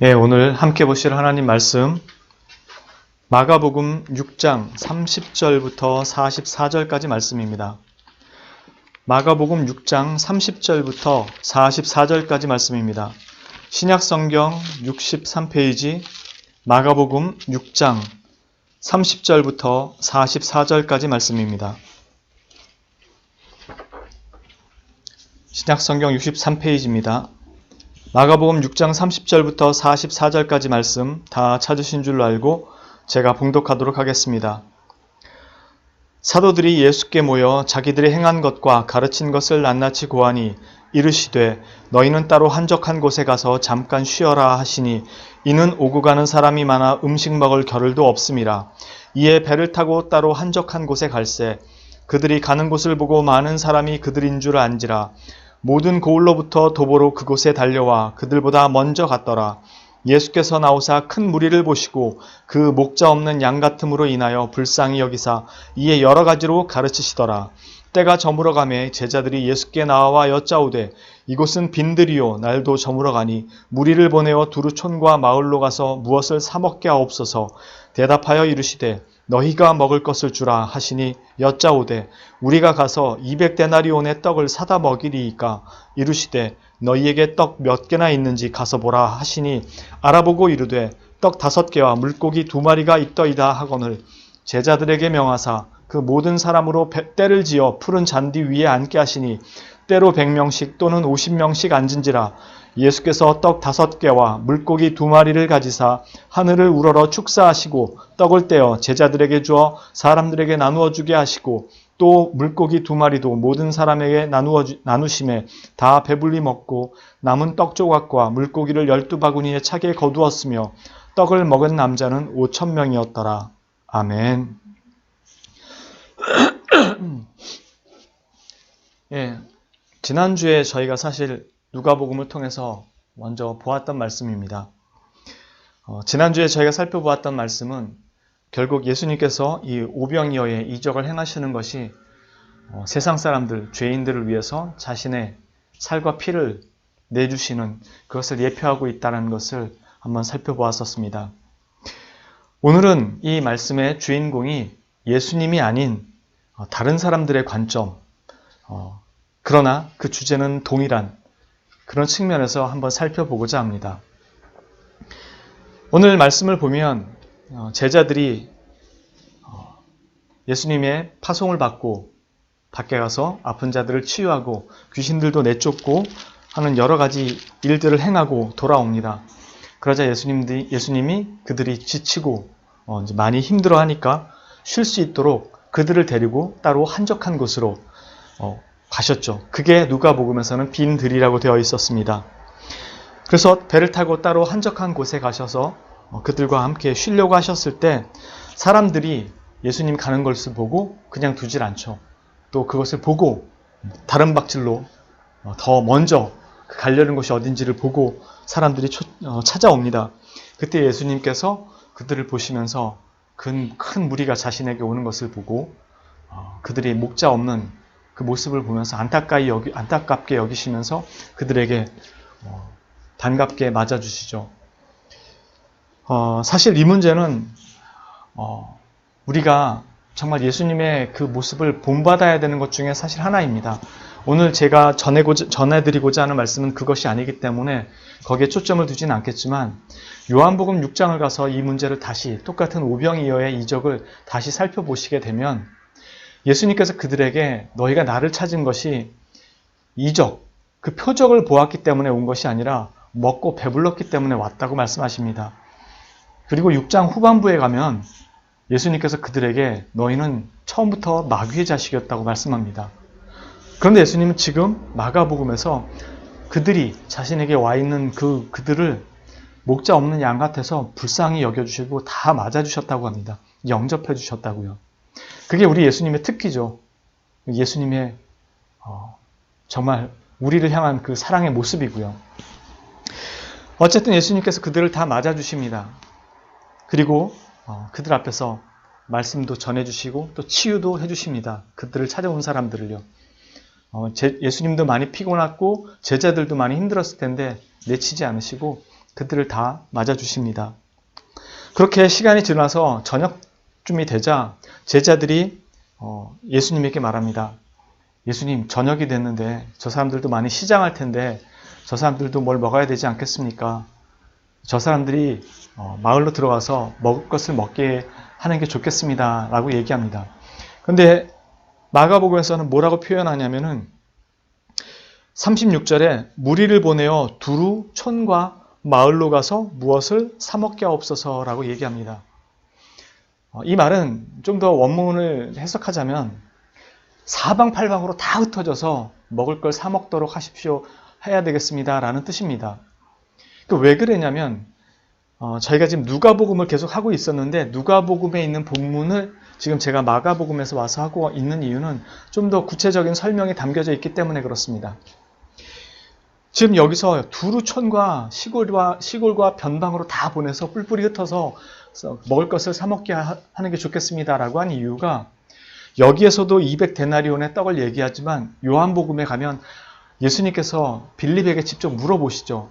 예, 오늘 함께 보실 하나님 말씀 마가복음 6장 30절부터 44절까지 말씀입니다. 마가복음 6장 30절부터 44절까지 말씀입니다. 신약성경 63페이지 마가복음 6장 30절부터 44절까지 말씀입니다. 신약성경 63페이지입니다. 마가복음 6장 30절부터 44절까지 말씀 다 찾으신 줄로 알고 제가 봉독하도록 하겠습니다. 사도들이 예수께 모여 자기들이 행한 것과 가르친 것을 낱낱이 고하니 이르시되 너희는 따로 한적한 곳에 가서 잠깐 쉬어라 하시니 이는 오고 가는 사람이 많아 음식 먹을 겨를도 없음이라. 이에 배를 타고 따로 한적한 곳에 갈새 그들이 가는 곳을 보고 많은 사람이 그들인 줄 안지라. 모든 고을로부터 도보로 그곳에 달려와 그들보다 먼저 갔더라. 예수께서 나오사 큰 무리를 보시고 그 목자 없는 양 같음으로 인하여 불쌍히 여기사 이에 여러 가지로 가르치시더라. 때가 저물어 가매 제자들이 예수께 나와 여짜오되 이곳은 빈들이요 날도 저물어 가니 무리를 보내어 두루 촌과 마을로 가서 무엇을 사 먹게 하옵소서. 대답하여 이르시되 너희가 먹을 것을 주라 하시니 여짜오되 우리가 가서 200데나리온의 떡을 사다 먹이리이까. 이르시되 너희에게 떡 몇 개나 있는지 가서 보라 하시니 알아보고 이르되 떡 5개와 물고기 2마리가 있더이다 하거늘 제자들에게 명하사 그 모든 사람으로 떼를 지어 푸른 잔디 위에 앉게 하시니 때로 100명씩 또는 50명씩 앉은지라. 예수께서 떡 5개와 물고기 2마리를 가지사 하늘을 우러러 축사하시고 떡을 떼어 제자들에게 주어 사람들에게 나누어 주게 하시고 또 물고기 2마리도 모든 사람에게 나누심에 다 배불리 먹고 남은 떡 조각과 물고기를 12바구니에 차게 거두었으며 떡을 먹은 남자는 5,000명이었더라. 아멘. 예, 지난주에 저희가 사실 누가복음을 통해서 먼저 보았던 말씀입니다. 지난주에 저희가 살펴보았던 말씀은 결국 예수님께서 이 오병이어의 이적을 행하시는 것이 세상 사람들, 죄인들을 위해서 자신의 살과 피를 내주시는 그것을 예표하고 있다는 것을 한번 살펴보았었습니다. 오늘은 이 말씀의 주인공이 예수님이 아닌 다른 사람들의 관점, 그러나 그 주제는 동일한 그런 측면에서 한번 살펴보고자 합니다. 오늘 말씀을 보면 제자들이 예수님의 파송을 받고 밖에 가서 아픈 자들을 치유하고 귀신들도 내쫓고 하는 여러 가지 일들을 행하고 돌아옵니다. 그러자 예수님이 그들이 지치고 이제 많이 힘들어하니까 쉴 수 있도록 그들을 데리고 따로 한적한 곳으로 가셨죠. 그게 누가복음에서는 빈들이라고 되어 있었습니다. 그래서 배를 타고 따로 한적한 곳에 가셔서 그들과 함께 쉬려고 하셨을 때 사람들이 예수님 가는 것을 보고 그냥 두질 않죠. 또 그것을 보고 다른 박질로 더 먼저 가려는 곳이 어딘지를 보고 사람들이 찾아옵니다. 그때 예수님께서 그들을 보시면서 큰 무리가 자신에게 오는 것을 보고 그들이 목자 없는 그 모습을 보면서 안타깝게 여기시면서 그들에게 반갑게 맞아주시죠. 사실 이 문제는 우리가 정말 예수님의 그 모습을 본받아야 되는 것 중에 사실 하나입니다. 오늘 제가 전해드리고자 하는 말씀은 그것이 아니기 때문에 거기에 초점을 두지는 않겠지만 요한복음 6장을 가서 이 문제를 다시 똑같은 오병이어의 이적을 다시 살펴보시게 되면 예수님께서 그들에게 너희가 나를 찾은 것이 이적, 그 표적을 보았기 때문에 온 것이 아니라 먹고 배불렀기 때문에 왔다고 말씀하십니다. 그리고 6장 후반부에 가면 예수님께서 그들에게 너희는 처음부터 마귀의 자식이었다고 말씀합니다. 그런데 예수님은 지금 마가복음에서 그들이 자신에게 와 있는 그들을 목자 없는 양 같아서 불쌍히 여겨주시고 다 맞아주셨다고 합니다. 영접해 주셨다고요. 그게 우리 예수님의 특기죠. 예수님의 정말 우리를 향한 그 사랑의 모습이고요. 어쨌든 예수님께서 그들을 다 맞아주십니다. 그리고 그들 앞에서 말씀도 전해주시고 또 치유도 해주십니다. 그들을 찾아온 사람들을요. 예수님도 많이 피곤했고 제자들도 많이 힘들었을 텐데 내치지 않으시고 그들을 다 맞아주십니다. 그렇게 시간이 지나서 저녁쯤이 되자 제자들이 예수님에게 말합니다. 예수님, 저녁이 됐는데 저 사람들도 많이 시장할 텐데 저 사람들도 뭘 먹어야 되지 않겠습니까? 저 사람들이 마을로 들어가서 먹을 것을 먹게 하는 게 좋겠습니다. 라고 얘기합니다. 근데 마가복음에서는 뭐라고 표현하냐면은 36절에 무리를 보내어 두루 촌과 마을로 가서 무엇을 사 먹게 하옵소서라고 얘기합니다. 이 말은 좀 더 원문을 해석하자면 사방팔방으로 다 흩어져서 먹을 걸 사 먹도록 하십시오. 해야 되겠습니다. 라는 뜻입니다. 왜 그러냐면 저희가 지금 누가복음을 계속 하고 있었는데 누가복음에 있는 본문을 지금 제가 마가복음에서 와서 하고 있는 이유는 좀 더 구체적인 설명이 담겨져 있기 때문에 그렇습니다. 지금 여기서 두루촌과 시골과 변방으로 다 보내서 뿔뿔이 흩어서 먹을 것을 사 먹게 하는 게 좋겠습니다라고 한 이유가 여기에서도 200데나리온의 떡을 얘기하지만 요한복음에 가면 예수님께서 빌립에게 직접 물어보시죠.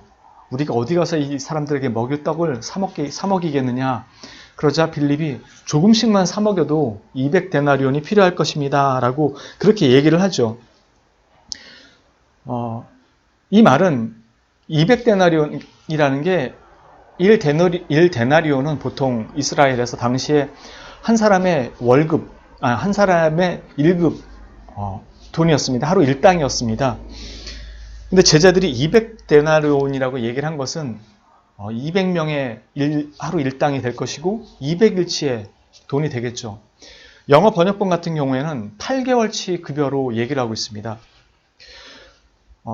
우리가 어디 가서 이 사람들에게 먹일 떡을 사 먹이겠느냐. 그러자 빌립이 조금씩만 사 먹여도 200데나리온이 필요할 것입니다. 라고 그렇게 얘기를 하죠. 이 말은 200데나리온이라는 게 1데나리온은 보통 이스라엘에서 당시에 한 사람의 월급, 한 사람의 1급 돈이었습니다. 하루 일당이었습니다. 근데 제자들이 200데나리온이라고 얘기를 한 것은 200명의 하루 일당이 될 것이고 200일치의 돈이 되겠죠. 영어 번역본 같은 경우에는 8개월치 급여로 얘기를 하고 있습니다.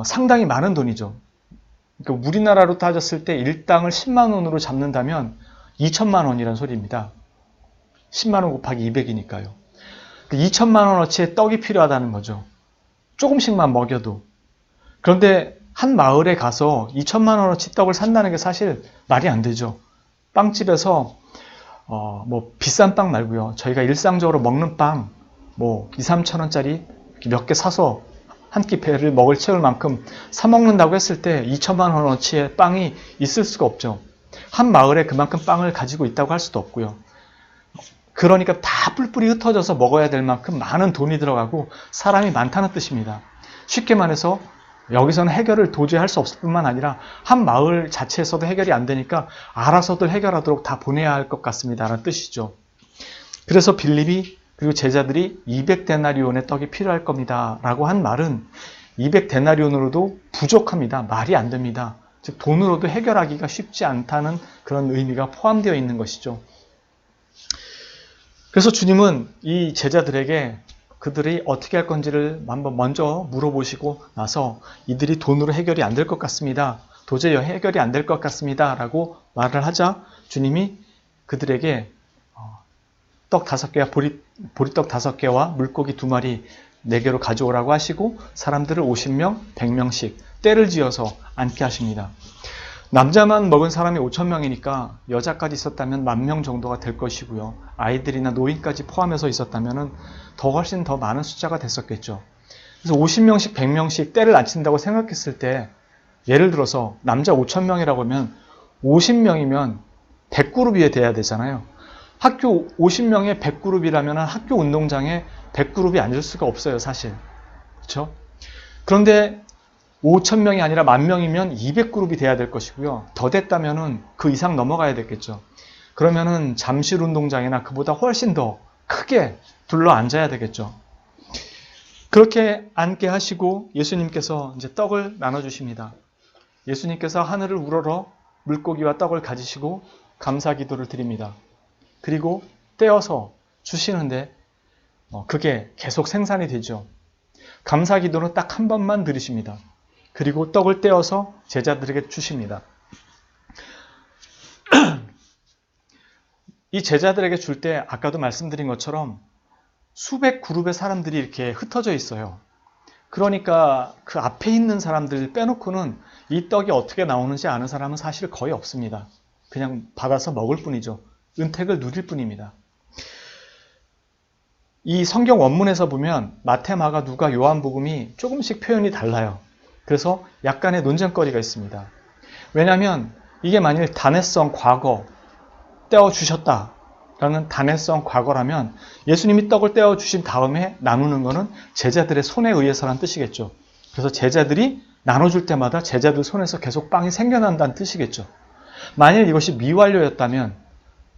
상당히 많은 돈이죠. 그러니까 우리나라로 따졌을 때 일당을 10만 원으로 잡는다면 2천만 원이라는 소리입니다. 10만 원 곱하기 200이니까요. 2천만 원어치의 떡이 필요하다는 거죠. 조금씩만 먹여도. 그런데 한 마을에 가서 2천만 원어치 떡을 산다는 게 사실 말이 안 되죠. 빵집에서 비싼 빵 말고요. 저희가 일상적으로 먹는 빵 2, 3천 원짜리 몇 개 사서 한 끼 배를 먹을 채울 만큼 사 먹는다고 했을 때 2천만 원어치의 빵이 있을 수가 없죠. 한 마을에 그만큼 빵을 가지고 있다고 할 수도 없고요. 그러니까 다 뿔뿔이 흩어져서 먹어야 될 만큼 많은 돈이 들어가고 사람이 많다는 뜻입니다. 쉽게 말해서 여기서는 해결을 도저히 할 수 없을 뿐만 아니라 한 마을 자체에서도 해결이 안 되니까 알아서들 해결하도록 다 보내야 할 것 같습니다. 라는 뜻이죠. 그래서 빌립이 그리고 제자들이 200데나리온의 떡이 필요할 겁니다. 라고 한 말은 200데나리온으로도 부족합니다. 말이 안 됩니다. 즉 돈으로도 해결하기가 쉽지 않다는 그런 의미가 포함되어 있는 것이죠. 그래서 주님은 이 제자들에게 그들이 어떻게 할 건지를 한번 먼저 물어보시고 나서 이들이 돈으로 해결이 안 될 것 같습니다. 도저히 해결이 안 될 것 같습니다. 라고 말을 하자 주님이 그들에게 떡 5개와 보리떡 5개와 물고기 2마리 4개로 가져오라고 하시고 사람들을 50명, 100명씩 때를 지어서 앉게 하십니다. 남자만 먹은 사람이 5,000명이니까 여자까지 있었다면 10,000명 정도가 될 것이고요. 아이들이나 노인까지 포함해서 있었다면 훨씬 더 많은 숫자가 됐었겠죠. 그래서 50명씩 100명씩 때를 앉힌다고 생각했을 때 예를 들어서 남자 5,000명이라고 하면 50명이면 100그룹이 돼야 되잖아요. 학교 50명의 100그룹이라면 학교 운동장에 100그룹이 앉을 수가 없어요, 사실. 그렇죠? 그런데 5,000명이 아니라 10,000명이면 200그룹이 돼야 될 것이고요. 더 됐다면은 그 이상 넘어가야 됐겠죠. 그러면은 잠실 운동장이나 그보다 훨씬 더 크게 둘러 앉아야 되겠죠. 그렇게 앉게 하시고 예수님께서 이제 떡을 나눠주십니다. 예수님께서 하늘을 우러러 물고기와 떡을 가지시고 감사 기도를 드립니다. 그리고 떼어서 주시는데 그게 계속 생산이 되죠. 감사 기도는 딱 한 번만 드리십니다. 그리고 떡을 떼어서 제자들에게 주십니다. 이 제자들에게 줄 때 아까도 말씀드린 것처럼 수백 그룹의 사람들이 이렇게 흩어져 있어요. 그러니까 그 앞에 있는 사람들 빼놓고는 이 떡이 어떻게 나오는지 아는 사람은 사실 거의 없습니다. 그냥 받아서 먹을 뿐이죠. 은택을 누릴 뿐입니다. 이 성경 원문에서 보면 마태, 마가, 누가, 요한복음이 조금씩 표현이 달라요. 그래서 약간의 논쟁거리가 있습니다. 왜냐하면 이게 만일 단회성 과거 떼어주셨다라는 단회성 과거라면 예수님이 떡을 떼어주신 다음에 나누는 것은 제자들의 손에 의해서란 뜻이겠죠. 그래서 제자들이 나눠줄 때마다 제자들 손에서 계속 빵이 생겨난다는 뜻이겠죠. 만일 이것이 미완료였다면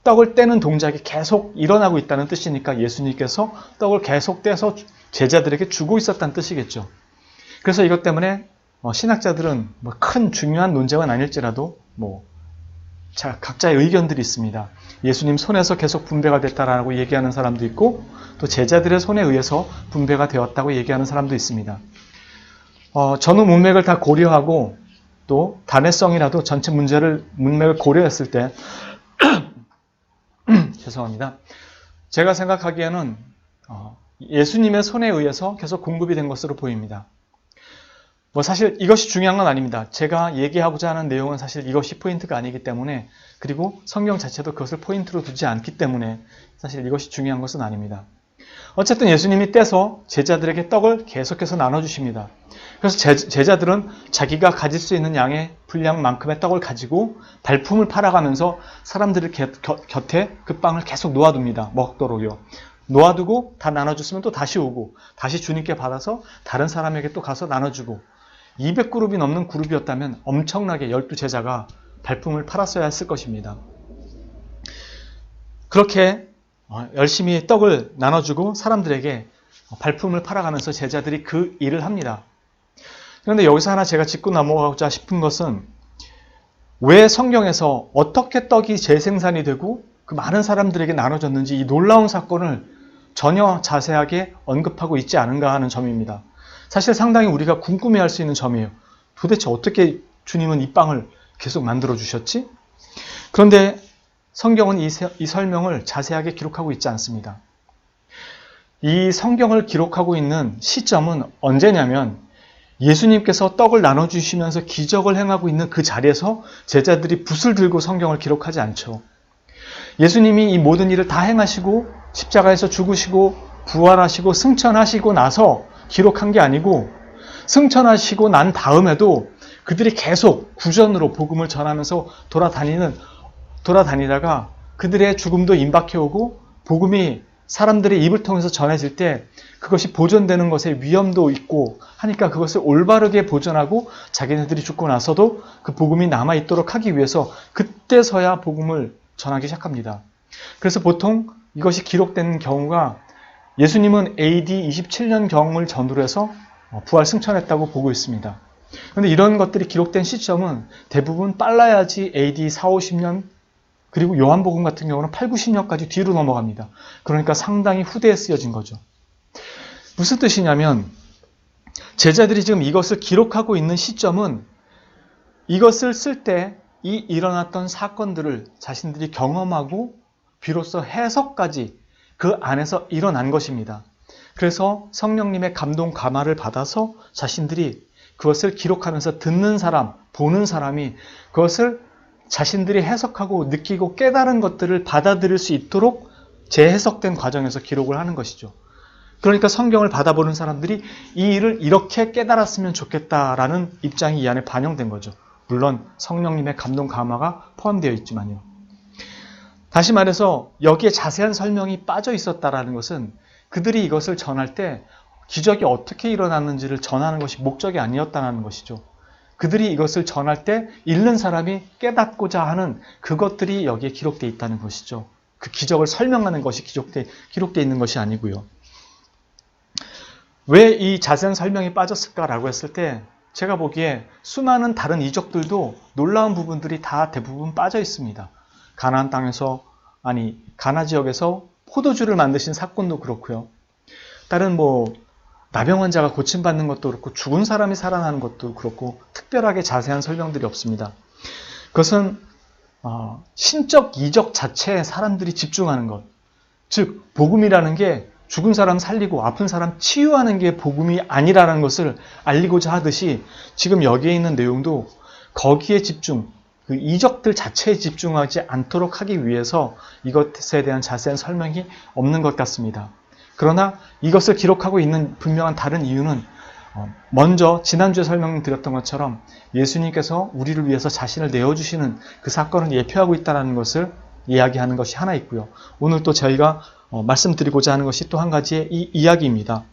떡을 떼는 동작이 계속 일어나고 있다는 뜻이니까 예수님께서 떡을 계속 떼서 제자들에게 주고 있었다는 뜻이겠죠. 그래서 이것 때문에 신학자들은 큰 중요한 논쟁은 아닐지라도 각자의 의견들이 있습니다. 예수님 손에서 계속 분배가 됐다라고 얘기하는 사람도 있고 또 제자들의 손에 의해서 분배가 되었다고 얘기하는 사람도 있습니다. 전후 문맥을 다 고려하고 또 단회성이라도 전체 문맥을 고려했을 때 죄송합니다. 제가 생각하기에는 예수님의 손에 의해서 계속 공급이 된 것으로 보입니다. 사실 이것이 중요한 건 아닙니다. 제가 얘기하고자 하는 내용은 사실 이것이 포인트가 아니기 때문에 그리고 성경 자체도 그것을 포인트로 두지 않기 때문에 사실 이것이 중요한 것은 아닙니다. 어쨌든 예수님이 떼서 제자들에게 떡을 계속해서 나눠주십니다. 그래서 제자들은 자기가 가질 수 있는 양의 분량만큼의 떡을 가지고 발품을 팔아가면서 사람들의 곁에 그 빵을 계속 놓아둡니다. 먹도록요. 놓아두고 다 나눠줬으면 또 다시 오고 다시 주님께 받아서 다른 사람에게 또 가서 나눠주고 200그룹이 넘는 그룹이었다면 엄청나게 12제자가 발품을 팔았어야 했을 것입니다. 그렇게 열심히 떡을 나눠주고 사람들에게 발품을 팔아가면서 제자들이 그 일을 합니다. 그런데 여기서 하나 제가 짚고 넘어가고자 싶은 것은 왜 성경에서 어떻게 떡이 재생산이 되고 그 많은 사람들에게 나눠졌는지 이 놀라운 사건을 전혀 자세하게 언급하고 있지 않은가 하는 점입니다. 사실 상당히 우리가 궁금해할 수 있는 점이에요. 도대체 어떻게 주님은 이 빵을 계속 만들어 주셨지? 그런데 성경은 이 설명을 자세하게 기록하고 있지 않습니다. 이 성경을 기록하고 있는 시점은 언제냐면 예수님께서 떡을 나눠주시면서 기적을 행하고 있는 그 자리에서 제자들이 붓을 들고 성경을 기록하지 않죠. 예수님이 이 모든 일을 다 행하시고 십자가에서 죽으시고 부활하시고 승천하시고 나서 기록한 게 아니고 승천하시고 난 다음에도 그들이 계속 구전으로 복음을 전하면서 돌아다니다가 그들의 죽음도 임박해오고 복음이 사람들의 입을 통해서 전해질 때 그것이 보존되는 것에 위험도 있고 하니까 그것을 올바르게 보존하고 자기네들이 죽고 나서도 그 복음이 남아있도록 하기 위해서 그때서야 복음을 전하기 시작합니다. 그래서 보통 이것이 기록된 경우가 예수님은 AD 27년경을 전후로 해서 부활 승천했다고 보고 있습니다. 그런데 이런 것들이 기록된 시점은 대부분 빨라야지 AD 4, 50년 그리고 요한복음 같은 경우는 8, 90년까지 뒤로 넘어갑니다. 그러니까 상당히 후대에 쓰여진 거죠. 무슨 뜻이냐면 제자들이 지금 이것을 기록하고 있는 시점은 이것을 쓸 때 이 일어났던 사건들을 자신들이 경험하고 비로소 해석까지 그 안에서 일어난 것입니다. 그래서 성령님의 감동 감화를 받아서 자신들이 그것을 기록하면서 듣는 사람, 보는 사람이 그것을 자신들이 해석하고 느끼고 깨달은 것들을 받아들일 수 있도록 재해석된 과정에서 기록을 하는 것이죠. 그러니까 성경을 받아보는 사람들이 이 일을 이렇게 깨달았으면 좋겠다라는 입장이 이 안에 반영된 거죠. 물론 성령님의 감동 감화가 포함되어 있지만요. 다시 말해서 여기에 자세한 설명이 빠져 있었다라는 것은 그들이 이것을 전할 때 기적이 어떻게 일어났는지를 전하는 것이 목적이 아니었다는 것이죠. 그들이 이것을 전할 때 읽는 사람이 깨닫고자 하는 그것들이 여기에 기록되어 있다는 것이죠. 그 기적을 설명하는 것이 기록되어 있는 것이 아니고요. 왜 이 자세한 설명이 빠졌을까라고 했을 때 제가 보기에 수많은 다른 이적들도 놀라운 부분들이 다 대부분 빠져 있습니다. 가나안 땅에서 가나 지역에서 포도주를 만드신 사건도 그렇고요. 다른 나병 환자가 고침받는 것도 그렇고 죽은 사람이 살아나는 것도 그렇고 특별하게 자세한 설명들이 없습니다. 그것은 신적 이적 자체에 사람들이 집중하는 것. 즉 복음이라는 게 죽은 사람 살리고 아픈 사람 치유하는 게 복음이 아니라는 것을 알리고자 하듯이 지금 여기에 있는 내용도 거기에 집중, 그 이적들 자체에 집중하지 않도록 하기 위해서 이것에 대한 자세한 설명이 없는 것 같습니다. 그러나 이것을 기록하고 있는 분명한 다른 이유는 먼저 지난주에 설명드렸던 것처럼 예수님께서 우리를 위해서 자신을 내어주시는 그 사건을 예표하고 있다는 것을 이야기하는 것이 하나 있고요. 오늘 또 저희가 말씀드리고자 하는 것이 또 한 가지의 이 이야기입니다.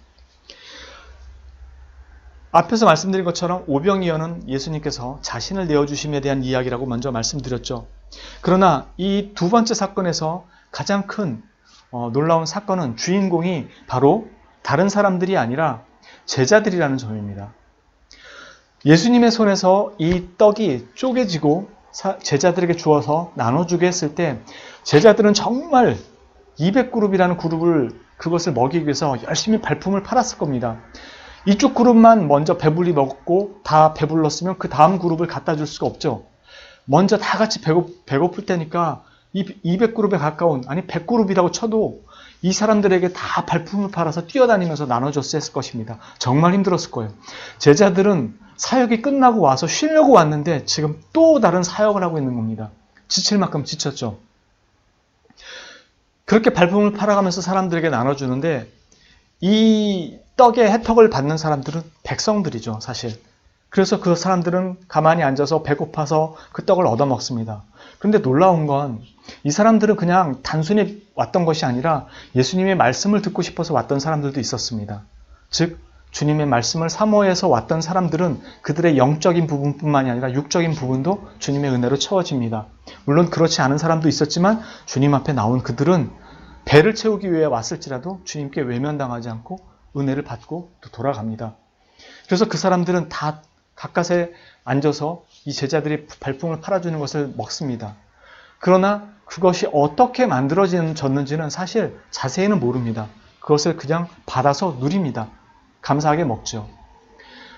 앞에서 말씀드린 것처럼 오병이어는 예수님께서 자신을 내어주심에 대한 이야기라고 먼저 말씀드렸죠. 그러나 이 두 번째 사건에서 가장 큰 놀라운 사건은 주인공이 바로 다른 사람들이 아니라 제자들이라는 점입니다. 예수님의 손에서 이 떡이 쪼개지고 제자들에게 주어서 나눠주게 했을 때 제자들은 정말 200그룹이라는 그룹을 그것을 먹이기 위해서 열심히 발품을 팔았을 겁니다. 이쪽 그룹만 먼저 배불리 먹고 다 배불렀으면 그 다음 그룹을 갖다 줄 수가 없죠. 먼저 다 같이 배고플 때니까 200그룹에 가까운, 아니 100그룹이라고 쳐도 이 사람들에게 다 발품을 팔아서 뛰어다니면서 나눠줬을 것입니다. 정말 힘들었을 거예요. 제자들은 사역이 끝나고 와서 쉬려고 왔는데 지금 또 다른 사역을 하고 있는 겁니다. 지칠 만큼 지쳤죠. 그렇게 발품을 팔아가면서 사람들에게 나눠주는데 이 떡의 혜택을 받는 사람들은 백성들이죠, 사실. 그래서 그 사람들은 가만히 앉아서 배고파서 그 떡을 얻어먹습니다. 그런데 놀라운 건 이 사람들은 그냥 단순히 왔던 것이 아니라 예수님의 말씀을 듣고 싶어서 왔던 사람들도 있었습니다. 즉 주님의 말씀을 사모해서 왔던 사람들은 그들의 영적인 부분뿐만이 아니라 육적인 부분도 주님의 은혜로 채워집니다. 물론 그렇지 않은 사람도 있었지만 주님 앞에 나온 그들은 배를 채우기 위해 왔을지라도 주님께 외면당하지 않고 은혜를 받고 또 돌아갑니다. 그래서 그 사람들은 다 가까스에 앉아서 이 제자들이 발품을 팔아주는 것을 먹습니다. 그러나 그것이 어떻게 만들어졌는지는 사실 자세히는 모릅니다. 그것을 그냥 받아서 누립니다. 감사하게 먹죠.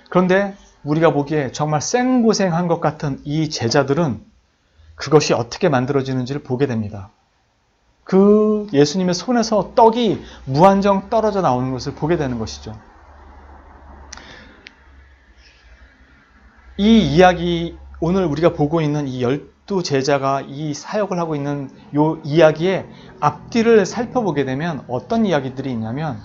그런데 우리가 보기에 정말 생고생한 것 같은 이 제자들은 그것이 어떻게 만들어지는지를 보게 됩니다. 그 예수님의 손에서 떡이 무한정 떨어져 나오는 것을 보게 되는 것이죠. 이 이야기, 오늘 우리가 보고 있는 이 12제자가 이 사역을 하고 있는 이 이야기의 앞뒤를 살펴보게 되면 어떤 이야기들이 있냐면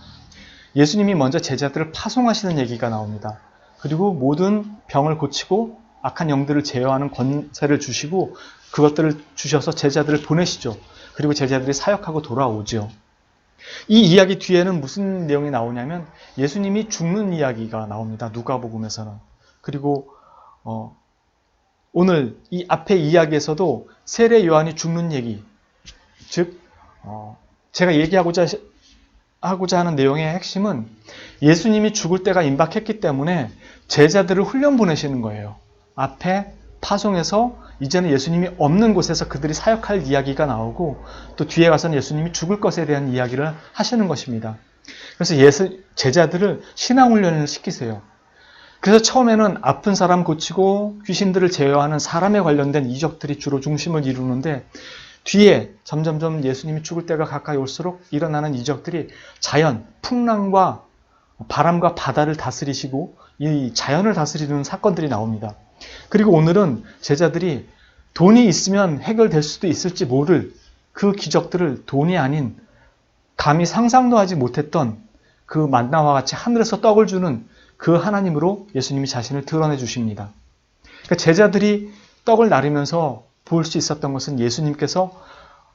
예수님이 먼저 제자들을 파송하시는 얘기가 나옵니다. 그리고 모든 병을 고치고 악한 영들을 제어하는 권세를 주시고 그것들을 주셔서 제자들을 보내시죠. 그리고 제자들이 사역하고 돌아오죠. 이 이야기 뒤에는 무슨 내용이 나오냐면 예수님이 죽는 이야기가 나옵니다. 누가복음에서는. 그리고 오늘 이 앞에 이야기에서도 세례 요한이 죽는 얘기, 즉 제가 얘기하고자 하는 내용의 핵심은 예수님이 죽을 때가 임박했기 때문에 제자들을 훈련 보내시는 거예요. 앞에 파송해서 이제는 예수님이 없는 곳에서 그들이 사역할 이야기가 나오고 또 뒤에 가서는 예수님이 죽을 것에 대한 이야기를 하시는 것입니다. 그래서 제자들을 신앙훈련을 시키세요. 그래서 처음에는 아픈 사람 고치고 귀신들을 제어하는 사람에 관련된 이적들이 주로 중심을 이루는데 뒤에 점점점 예수님이 죽을 때가 가까이 올수록 일어나는 이적들이 자연, 풍랑과 바람과 바다를 다스리시고 이 자연을 다스리는 사건들이 나옵니다. 그리고 오늘은 제자들이 돈이 있으면 해결될 수도 있을지 모를 그 기적들을 돈이 아닌 감히 상상도 하지 못했던 그 만나와 같이 하늘에서 떡을 주는 그 하나님으로 예수님이 자신을 드러내 주십니다. 그러니까 제자들이 떡을 나르면서 볼 수 있었던 것은 예수님께서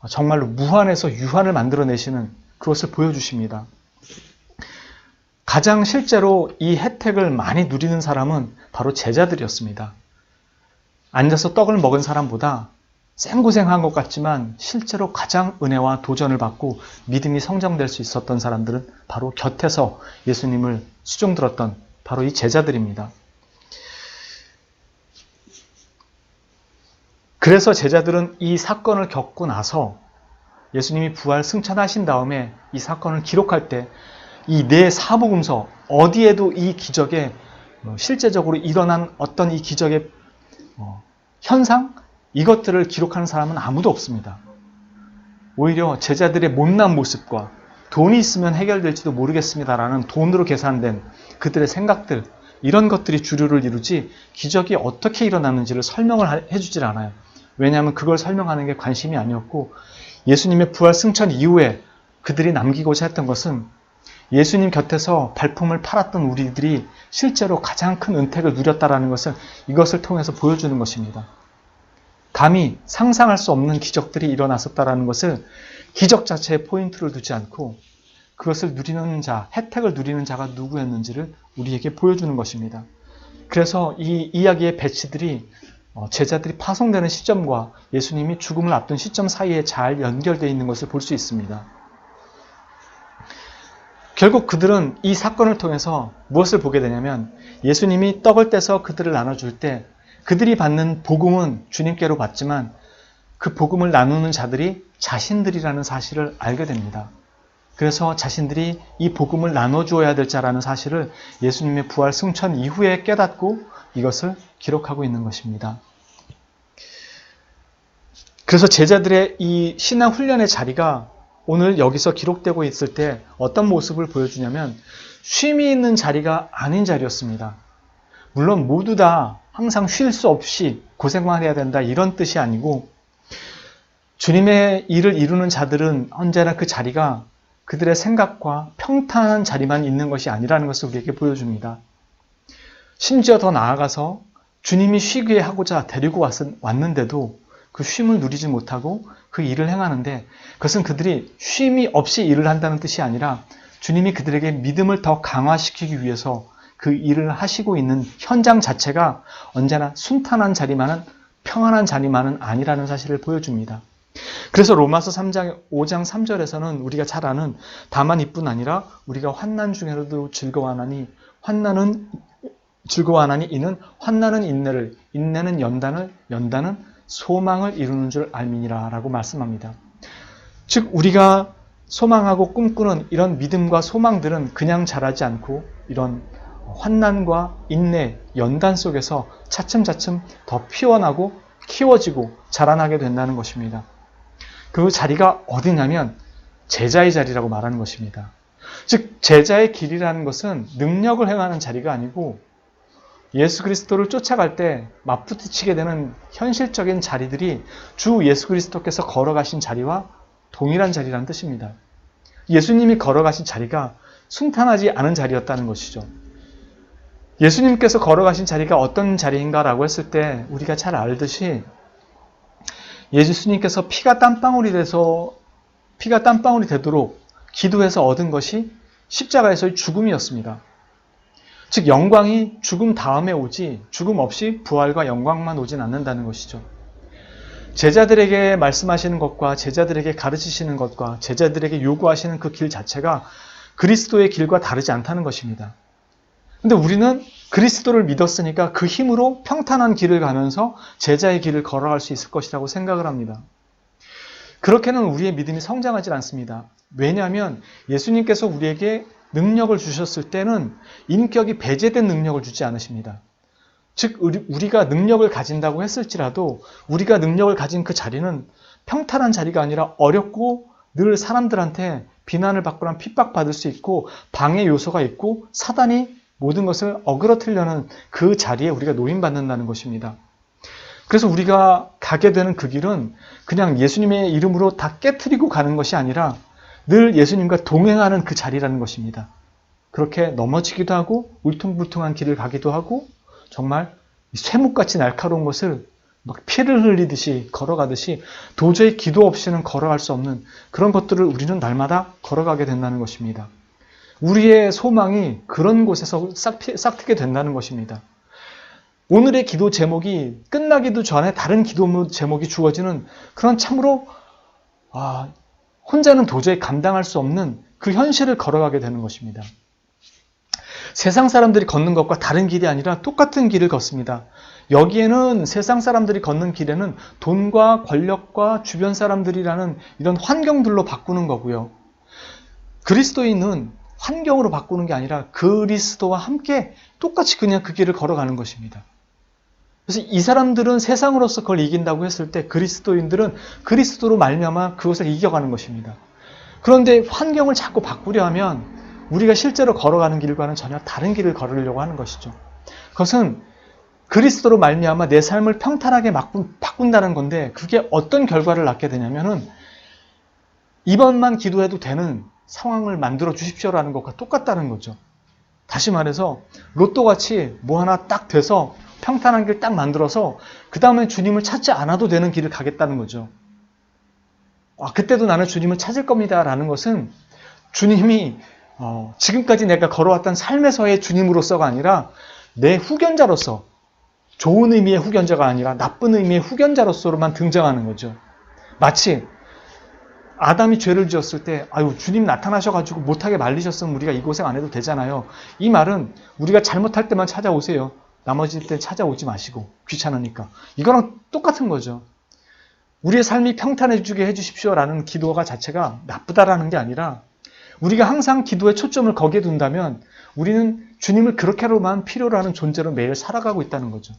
정말로 무한에서 유한을 만들어내시는 그것을 보여주십니다. 가장 실제로 이 혜택을 많이 누리는 사람은 바로 제자들이었습니다. 앉아서 떡을 먹은 사람보다 생고생한 것 같지만 실제로 가장 은혜와 도전을 받고 믿음이 성장될 수 있었던 사람들은 바로 곁에서 예수님을 수종들었던 바로 이 제자들입니다. 그래서 제자들은 이 사건을 겪고 나서 예수님이 부활 승천하신 다음에 이 사건을 기록할 때 이 네 사복음서 어디에도 이 기적에 실제적으로 일어난 어떤 이 기적의 현상? 이것들을 기록하는 사람은 아무도 없습니다. 오히려 제자들의 못난 모습과 돈이 있으면 해결될지도 모르겠습니다라는 돈으로 계산된 그들의 생각들, 이런 것들이 주류를 이루지 기적이 어떻게 일어나는지를 설명을 해주질 않아요. 왜냐하면 그걸 설명하는 게 관심이 아니었고 예수님의 부활 승천 이후에 그들이 남기고자 했던 것은 예수님 곁에서 발품을 팔았던 우리들이 실제로 가장 큰 은택을 누렸다라는 것을 이것을 통해서 보여주는 것입니다. 감히 상상할 수 없는 기적들이 일어났었다라는 것을 기적 자체에 포인트를 두지 않고 그것을 누리는 자, 혜택을 누리는 자가 누구였는지를 우리에게 보여주는 것입니다. 그래서 이 이야기의 배치들이 제자들이 파송되는 시점과 예수님이 죽음을 앞둔 시점 사이에 잘 연결되어 있는 것을 볼 수 있습니다. 결국 그들은 이 사건을 통해서 무엇을 보게 되냐면 예수님이 떡을 떼서 그들을 나눠줄 때 그들이 받는 복음은 주님께로 받지만 그 복음을 나누는 자들이 자신들이라는 사실을 알게 됩니다. 그래서 자신들이 이 복음을 나눠주어야 될 자라는 사실을 예수님의 부활 승천 이후에 깨닫고 이것을 기록하고 있는 것입니다. 그래서 제자들의 이 신앙 훈련의 자리가 오늘 여기서 기록되고 있을 때 어떤 모습을 보여주냐면 쉼이 있는 자리가 아닌 자리였습니다. 물론 모두 다 항상 쉴 수 없이 고생만 해야 된다 이런 뜻이 아니고 주님의 일을 이루는 자들은 언제나 그 자리가 그들의 생각과 평탄한 자리만 있는 것이 아니라는 것을 우리에게 보여줍니다. 심지어 더 나아가서 주님이 쉬게 하고자 데리고 왔는데도 그 쉼을 누리지 못하고 그 일을 행하는데 그것은 그들이 쉼이 없이 일을 한다는 뜻이 아니라 주님이 그들에게 믿음을 더 강화시키기 위해서 그 일을 하시고 있는 현장 자체가 언제나 순탄한 자리만은 평안한 자리만은 아니라는 사실을 보여줍니다. 그래서 로마서 5장 3절에서는 우리가 잘 아는 다만 이뿐 아니라 우리가 환난 중에라도 즐거워하나니 이는 환난은 인내를 인내는 연단을 연단은 소망을 이루는 줄 알미니라 라고 말씀합니다. 즉 우리가 소망하고 꿈꾸는 이런 믿음과 소망들은 그냥 자라지 않고 이런 환난과 인내, 연단 속에서 차츰차츰 더 피어나고 키워지고 자라나게 된다는 것입니다. 그 자리가 어디냐면 제자의 자리라고 말하는 것입니다. 즉 제자의 길이라는 것은 능력을 행하는 자리가 아니고 예수 그리스도를 쫓아갈 때 맞부딪히게 되는 현실적인 자리들이 주 예수 그리스도께서 걸어가신 자리와 동일한 자리라는 뜻입니다. 예수님이 걸어가신 자리가 순탄하지 않은 자리였다는 것이죠. 예수님께서 걸어가신 자리가 어떤 자리인가라고 했을 때 우리가 잘 알듯이 예수님께서 피가 땀방울이 되도록 기도해서 얻은 것이 십자가에서의 죽음이었습니다. 즉 영광이 죽음 다음에 오지 죽음 없이 부활과 영광만 오진 않는다는 것이죠. 제자들에게 말씀하시는 것과 제자들에게 가르치시는 것과 제자들에게 요구하시는 그 길 자체가 그리스도의 길과 다르지 않다는 것입니다. 근데 우리는 그리스도를 믿었으니까 그 힘으로 평탄한 길을 가면서 제자의 길을 걸어갈 수 있을 것이라고 생각을 합니다. 그렇게는 우리의 믿음이 성장하지 않습니다. 왜냐하면 예수님께서 우리에게 능력을 주셨을 때는 인격이 배제된 능력을 주지 않으십니다. 즉 우리가 능력을 가진다고 했을지라도 우리가 능력을 가진 그 자리는 평탄한 자리가 아니라 어렵고 늘 사람들한테 비난을 받거나 핍박받을 수 있고 방해 요소가 있고 사단이 모든 것을 어그러뜨리려는 그 자리에 우리가 노임받는다는 것입니다. 그래서 우리가 가게 되는 그 길은 그냥 예수님의 이름으로 다 깨트리고 가는 것이 아니라 늘 예수님과 동행하는 그 자리라는 것입니다. 그렇게 넘어지기도 하고 울퉁불퉁한 길을 가기도 하고 정말 쇠목같이 날카로운 것을 막 피를 흘리듯이 걸어가듯이 도저히 기도 없이는 걸어갈 수 없는 그런 것들을 우리는 날마다 걸어가게 된다는 것입니다. 우리의 소망이 그런 곳에서 싹트게 된다는 것입니다. 오늘의 기도 제목이 끝나기도 전에 다른 기도 제목이 주어지는 그런 참으로 혼자는 도저히 감당할 수 없는 그 현실을 걸어가게 되는 것입니다. 세상 사람들이 걷는 것과 다른 길이 아니라 똑같은 길을 걷습니다. 여기에는 세상 사람들이 걷는 길에는 돈과 권력과 주변 사람들이라는 이런 환경들로 바꾸는 거고요. 그리스도인은 환경으로 바꾸는 게 아니라 그리스도와 함께 똑같이 그냥 그 길을 걸어가는 것입니다. 그래서 이 사람들은 세상으로서 그걸 이긴다고 했을 때 그리스도인들은 그리스도로 말미암아 그것을 이겨가는 것입니다. 그런데 환경을 자꾸 바꾸려 하면 우리가 실제로 걸어가는 길과는 전혀 다른 길을 걸으려고 하는 것이죠. 그것은 그리스도로 말미암아 내 삶을 평탄하게 바꾼다는 건데 그게 어떤 결과를 낳게 되냐면은 이번만 기도해도 되는 상황을 만들어 주십시오라는 것과 똑같다는 거죠. 다시 말해서 로또같이 뭐 하나 딱 돼서 평탄한 길 딱 만들어서 그 다음에 주님을 찾지 않아도 되는 길을 가겠다는 거죠. 그때도 나는 주님을 찾을 겁니다 라는 것은 주님이 지금까지 내가 걸어왔던 삶에서의 주님으로서가 아니라 내 후견자로서, 좋은 의미의 후견자가 아니라 나쁜 의미의 후견자로서로만 등장하는 거죠. 마치 아담이 죄를 지었을 때 주님 나타나셔가지고 못하게 말리셨으면 우리가 이 고생 안 해도 되잖아요. 이 말은 우리가 잘못할 때만 찾아오세요. 나머지 때 찾아오지 마시고 귀찮으니까. 이거랑 똑같은 거죠. 우리의 삶이 평탄해지게 해주십시오라는 기도가 자체가 나쁘다라는 게 아니라 우리가 항상 기도의 초점을 거기에 둔다면 우리는 주님을 그렇게로만 필요로 하는 존재로 매일 살아가고 있다는 거죠.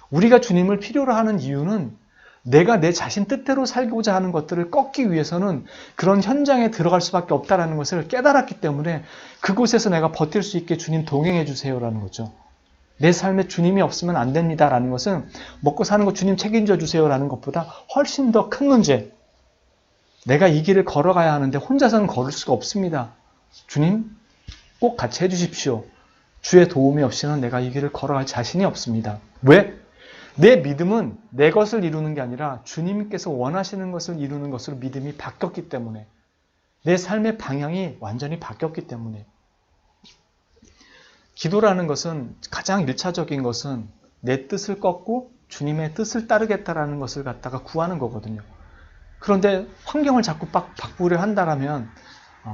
우리가 주님을 필요로 하는 이유는 내가 내 자신 뜻대로 살고자 하는 것들을 꺾기 위해서는 그런 현장에 들어갈 수밖에 없다는 것을 깨달았기 때문에 그곳에서 내가 버틸 수 있게 주님 동행해 주세요라는 거죠. 내 삶에 주님이 없으면 안 됩니다라는 것은 먹고 사는 거 주님 책임져 주세요라는 것보다 훨씬 더 큰 문제. 내가 이 길을 걸어가야 하는데 혼자서는 걸을 수가 없습니다. 주님 꼭 같이 해주십시오. 주의 도움이 없이는 내가 이 길을 걸어갈 자신이 없습니다. 왜? 내 믿음은 내 것을 이루는 게 아니라 주님께서 원하시는 것을 이루는 것으로 믿음이 바뀌었기 때문에, 내 삶의 방향이 완전히 바뀌었기 때문에. 기도라는 것은 가장 1차적인 것은 내 뜻을 꺾고 주님의 뜻을 따르겠다라는 것을 갖다가 구하는 거거든요. 그런데 환경을 자꾸 바꾸려 한다면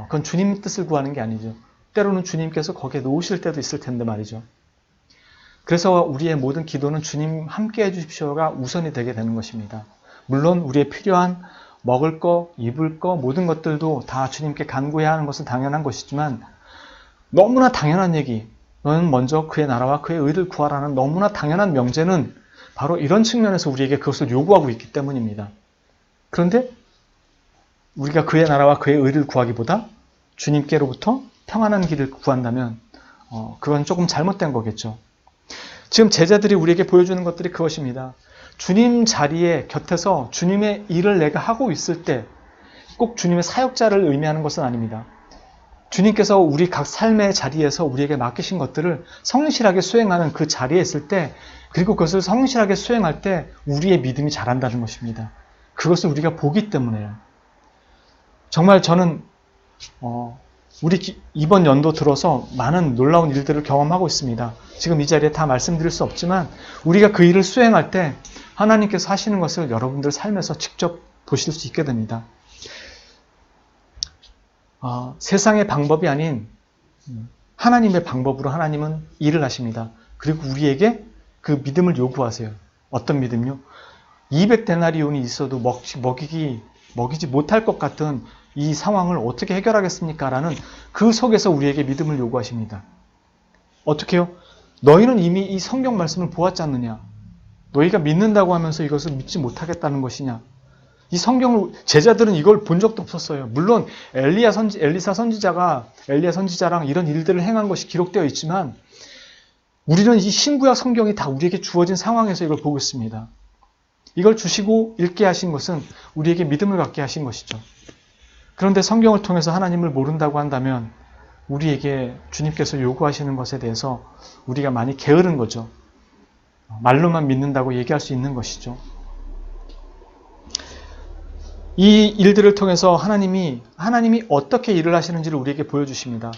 그건 주님 뜻을 구하는 게 아니죠. 때로는 주님께서 거기에 놓으실 때도 있을 텐데 말이죠. 그래서 우리의 모든 기도는 주님 함께 해주십시오가 우선이 되게 되는 것입니다. 물론 우리의 필요한 먹을 거, 입을 거 모든 것들도 다 주님께 간구해야 하는 것은 당연한 것이지만 너무나 당연한 얘기, 너는 먼저 그의 나라와 그의 의를 구하라는 너무나 당연한 명제는 바로 이런 측면에서 우리에게 그것을 요구하고 있기 때문입니다. 그런데 우리가 그의 나라와 그의 의를 구하기보다 주님께로부터 평안한 길을 구한다면 그건 조금 잘못된 거겠죠. 지금 제자들이 우리에게 보여주는 것들이 그것입니다. 주님 자리에 곁에서 주님의 일을 내가 하고 있을 때 꼭 주님의 사역자를 의미하는 것은 아닙니다. 주님께서 우리 각 삶의 자리에서 우리에게 맡기신 것들을 성실하게 수행하는 그 자리에 있을 때, 그리고 그것을 성실하게 수행할 때 우리의 믿음이 자란다는 것입니다. 그것을 우리가 보기 때문에요. 정말 저는 우리 이번 연도 들어서 많은 놀라운 일들을 경험하고 있습니다. 지금 이 자리에 다 말씀드릴 수 없지만 우리가 그 일을 수행할 때 하나님께서 하시는 것을 여러분들 삶에서 직접 보실 수 있게 됩니다. 세상의 방법이 아닌 하나님의 방법으로 하나님은 일을 하십니다. 그리고 우리에게 그 믿음을 요구하세요. 어떤 믿음요? 200데나리온이 있어도 먹이지 못할 것 같은 이 상황을 어떻게 해결하겠습니까? 라는 그 속에서 우리에게 믿음을 요구하십니다. 어떻게 해요? 너희는 이미 이 성경 말씀을 보았지 않느냐? 너희가 믿는다고 하면서 이것을 믿지 못하겠다는 것이냐? 이 성경을, 제자들은 이걸 본 적도 없었어요. 물론 엘리야 선지자랑 이런 일들을 행한 것이 기록되어 있지만 우리는 이 신구약 성경이 다 우리에게 주어진 상황에서 이걸 보고 있습니다. 이걸 주시고 읽게 하신 것은 우리에게 믿음을 갖게 하신 것이죠. 그런데 성경을 통해서 하나님을 모른다고 한다면 우리에게 주님께서 요구하시는 것에 대해서 우리가 많이 게으른 거죠. 말로만 믿는다고 얘기할 수 있는 것이죠. 이 일들을 통해서 하나님이 어떻게 일을 하시는지를 우리에게 보여주십니다.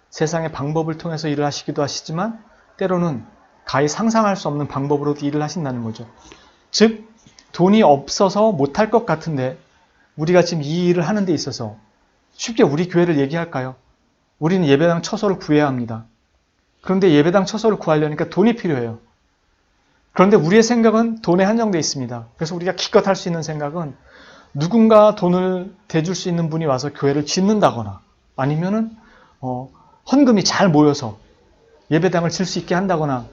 세상의 방법을 통해서 일을 하시기도 하시지만 때로는 가히 상상할 수 없는 방법으로도 일을 하신다는 거죠. 즉 돈이 없어서 못할 것 같은데 우리가 지금 이 일을 하는 데 있어서 쉽게 우리 교회를 얘기할까요? 우리는 예배당 처소를 구해야 합니다. 그런데 예배당 처소를 구하려니까 돈이 필요해요. 그런데 우리의 생각은 돈에 한정되어 있습니다. 그래서 우리가 기껏 할 수 있는 생각은 누군가 돈을 대줄 수 있는 분이 와서 교회를 짓는다거나 아니면은 헌금이 잘 모여서 예배당을 질 수 있게 한다거나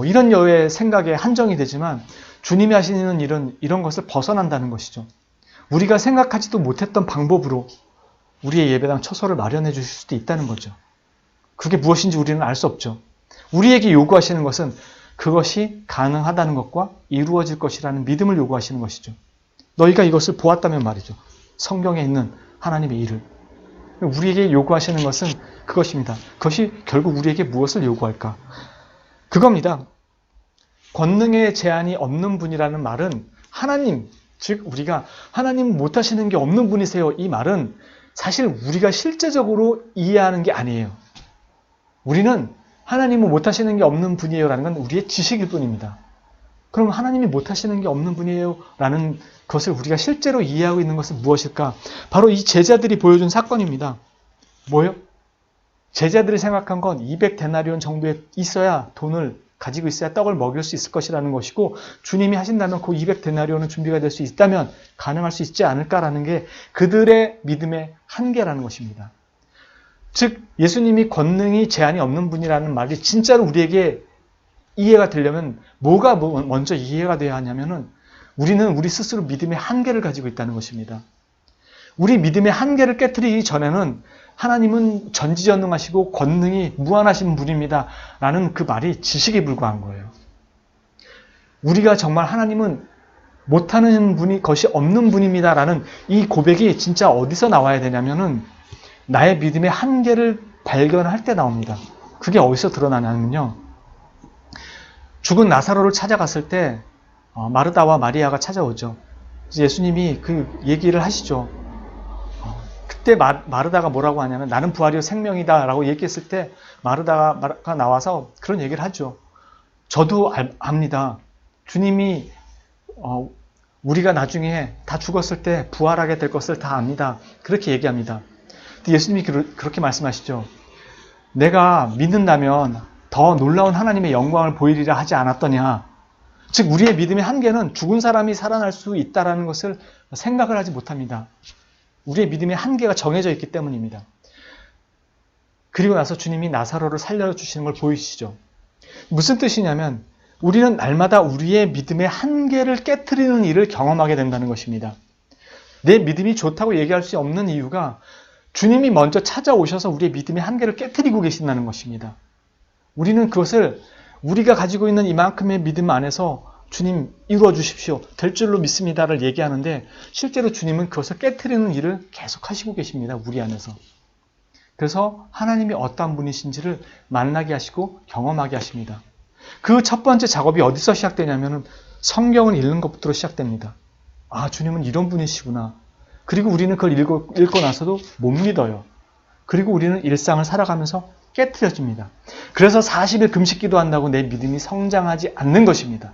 이런 여의 생각에 한정이 되지만 주님이 하시는 일은 이런 것을 벗어난다는 것이죠. 우리가 생각하지도 못했던 방법으로 우리의 예배당 처소를 마련해 주실 수도 있다는 거죠. 그게 무엇인지 우리는 알 수 없죠. 우리에게 요구하시는 것은 그것이 가능하다는 것과 이루어질 것이라는 믿음을 요구하시는 것이죠. 너희가 이것을 보았다면 말이죠. 성경에 있는 하나님의 일을. 우리에게 요구하시는 것은 그것입니다. 그것이 결국 우리에게 무엇을 요구할까? 그겁니다. 권능의 제한이 없는 분이라는 말은 하나님, 즉 우리가 하나님 못하시는 게 없는 분이세요. 이 말은 사실 우리가 실제적으로 이해하는 게 아니에요. 우리는 하나님은 못하시는 게 없는 분이에요 라는 건 우리의 지식일 뿐입니다. 그럼 하나님이 못하시는 게 없는 분이에요 라는 것을 우리가 실제로 이해하고 있는 것은 무엇일까? 바로 이 제자들이 보여준 사건입니다. 뭐요? 제자들이 생각한 건 200데나리온 정도에 있어야 돈을 가지고 있어야 떡을 먹일 수 있을 것이라는 것이고, 주님이 하신다면 그 200데나리온은 준비가 될 수 있다면 가능할 수 있지 않을까라는 게 그들의 믿음의 한계라는 것입니다. 즉 예수님이 권능이 제한이 없는 분이라는 말이 진짜로 우리에게 이해가 되려면 뭐가 먼저 이해가 돼야 하냐면은 우리는 우리 스스로 믿음의 한계를 가지고 있다는 것입니다. 우리 믿음의 한계를 깨트리기 전에는 하나님은 전지전능하시고 권능이 무한하신 분입니다 라는 그 말이 지식에 불과한 거예요. 우리가 정말 하나님은 못하는 분이 것이 없는 분입니다 라는 이 고백이 진짜 어디서 나와야 되냐면은 나의 믿음의 한계를 발견할 때 나옵니다. 그게 어디서 드러나냐면요, 죽은 나사로를 찾아갔을 때 마르다와 마리아가 찾아오죠. 예수님이 그 얘기를 하시죠. 그때 마르다가 뭐라고 하냐면 나는 부활이요 생명이다 라고 얘기했을 때 마르다가 나와서 그런 얘기를 하죠. 저도 압니다. 주님이 우리가 나중에 다 죽었을 때 부활하게 될 것을 다 압니다. 그렇게 얘기합니다. 예수님이 그렇게 말씀하시죠. 내가 믿는다면 더 놀라운 하나님의 영광을 보이리라 하지 않았더냐. 즉 우리의 믿음의 한계는 죽은 사람이 살아날 수 있다는 것을 생각을 하지 못합니다. 우리의 믿음의 한계가 정해져 있기 때문입니다. 그리고 나서 주님이 나사로를 살려주시는 걸 보이시죠. 무슨 뜻이냐면 우리는 날마다 우리의 믿음의 한계를 깨트리는 일을 경험하게 된다는 것입니다. 내 믿음이 좋다고 얘기할 수 없는 이유가 주님이 먼저 찾아오셔서 우리의 믿음의 한계를 깨트리고 계신다는 것입니다. 우리는 그것을 우리가 가지고 있는 이만큼의 믿음 안에서 주님 이루어 주십시오. 될 줄로 믿습니다를 얘기하는데 실제로 주님은 그것을 깨트리는 일을 계속 하시고 계십니다. 우리 안에서. 그래서 하나님이 어떠한 분이신지를 만나게 하시고 경험하게 하십니다. 그 첫 번째 작업이 어디서 시작되냐면 성경을 읽는 것부터 시작됩니다. 아, 주님은 이런 분이시구나. 그리고 우리는 그걸 읽고 나서도 못 믿어요. 그리고 우리는 일상을 살아가면서 깨트려집니다. 그래서 40일 금식 기도한다고 내 믿음이 성장하지 않는 것입니다.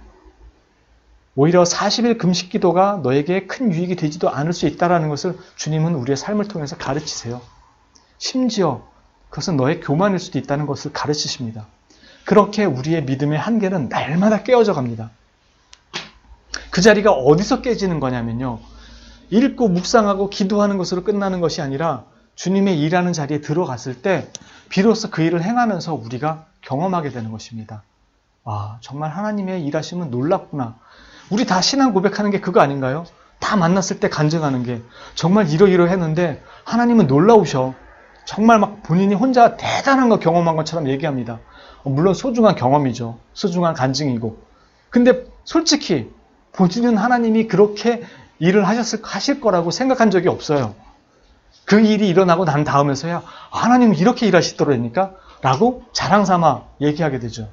오히려 40일 금식 기도가 너에게 큰 유익이 되지도 않을 수 있다는 것을 주님은 우리의 삶을 통해서 가르치세요. 심지어 그것은 너의 교만일 수도 있다는 것을 가르치십니다. 그렇게 우리의 믿음의 한계는 날마다 깨어져 갑니다. 그 자리가 어디서 깨지는 거냐면요, 읽고 묵상하고 기도하는 것으로 끝나는 것이 아니라 주님의 일하는 자리에 들어갔을 때 비로소 그 일을 행하면서 우리가 경험하게 되는 것입니다. 아, 정말 하나님의 일하심은 놀랍구나. 우리 다 신앙 고백하는 게 그거 아닌가요? 다 만났을 때 간증하는 게 정말 이러이러했는데 하나님은 놀라우셔. 정말 막 본인이 혼자 대단한 거 경험한 것처럼 얘기합니다. 물론 소중한 경험이죠. 소중한 간증이고. 근데 솔직히 본인은 하나님이 그렇게 일을 하실 거라고 생각한 적이 없어요. 그 일이 일어나고 난 다음에서야 하나님은 이렇게 일하시더라니까? 라고 자랑삼아 얘기하게 되죠.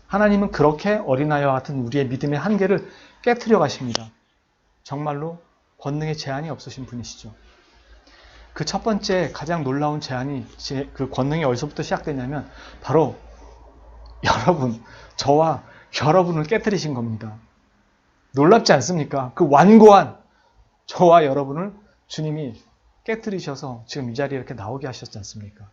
하나님은 그렇게 어린아이와 같은 우리의 믿음의 한계를 깨트려 가십니다. 정말로 권능의 제한이 없으신 분이시죠. 그 첫 번째 가장 놀라운 제한이, 그 권능이 어디서부터 시작되냐면 바로 여러분, 저와 여러분을 깨트리신 겁니다. 놀랍지 않습니까? 그 완고한 저와 여러분을 주님이 깨트리셔서 지금 이 자리에 이렇게 나오게 하셨지 않습니까?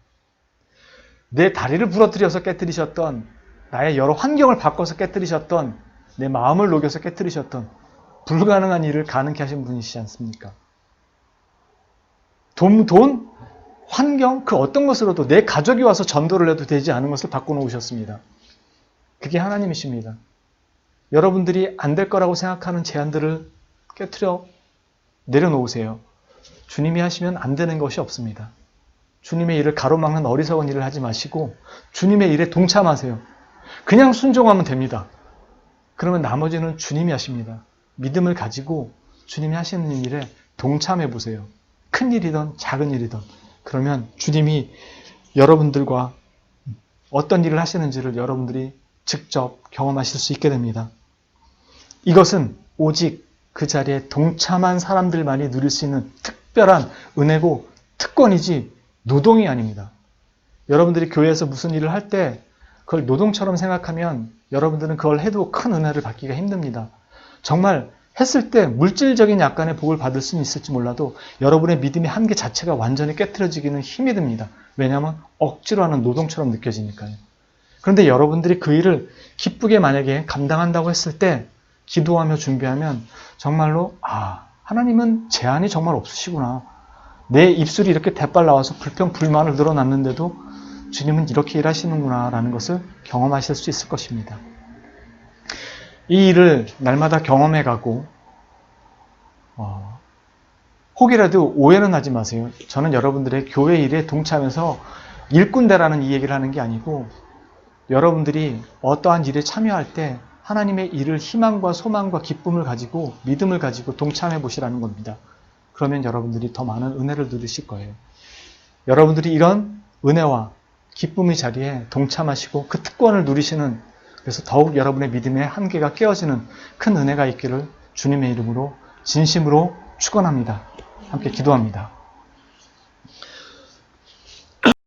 내 다리를 부러뜨려서 깨트리셨던, 나의 여러 환경을 바꿔서 깨트리셨던, 내 마음을 녹여서 깨트리셨던 불가능한 일을 가능케 하신 분이시지 않습니까? 돈, 환경, 그 어떤 것으로도 내 가족이 와서 전도를 해도 되지 않은 것을 바꿔놓으셨습니다. 그게 하나님이십니다. 여러분들이 안 될 거라고 생각하는 제안들을 깨트려 내려놓으세요. 주님이 하시면 안 되는 것이 없습니다. 주님의 일을 가로막는 어리석은 일을 하지 마시고 주님의 일에 동참하세요. 그냥 순종하면 됩니다. 그러면 나머지는 주님이 하십니다. 믿음을 가지고 주님이 하시는 일에 동참해 보세요. 큰 일이든 작은 일이든 그러면 주님이 여러분들과 어떤 일을 하시는지를 여러분들이 직접 경험하실 수 있게 됩니다. 이것은 오직 그 자리에 동참한 사람들만이 누릴 수 있는 특별한 은혜고 특권이지 노동이 아닙니다. 여러분들이 교회에서 무슨 일을 할 때 그걸 노동처럼 생각하면 여러분들은 그걸 해도 큰 은혜를 받기가 힘듭니다. 정말 했을 때 물질적인 약간의 복을 받을 수는 있을지 몰라도 여러분의 믿음의 한계 자체가 완전히 깨트려지기는 힘이 듭니다. 왜냐하면 억지로 하는 노동처럼 느껴지니까요. 그런데 여러분들이 그 일을 기쁘게 만약에 감당한다고 했을 때 기도하며 준비하면 정말로 하나님은 제한이 정말 없으시구나. 내 입술이 이렇게 대빨 나와서 불평 불만을 늘어놨는데도 주님은 이렇게 일하시는구나 라는 것을 경험하실 수 있을 것입니다. 이 일을 날마다 경험해가고 혹이라도 오해는 하지 마세요. 저는 여러분들의 교회 일에 동참해서 일꾼되라는 이 얘기를 하는 게 아니고 여러분들이 어떠한 일에 참여할 때 하나님의 일을 희망과 소망과 기쁨을 가지고 믿음을 가지고 동참해 보시라는 겁니다. 그러면 여러분들이 더 많은 은혜를 누리실 거예요. 여러분들이 이런 은혜와 기쁨의 자리에 동참하시고 그 특권을 누리시는, 그래서 더욱 여러분의 믿음의 한계가 깨어지는 큰 은혜가 있기를 주님의 이름으로 진심으로 축원합니다. 함께 기도합니다.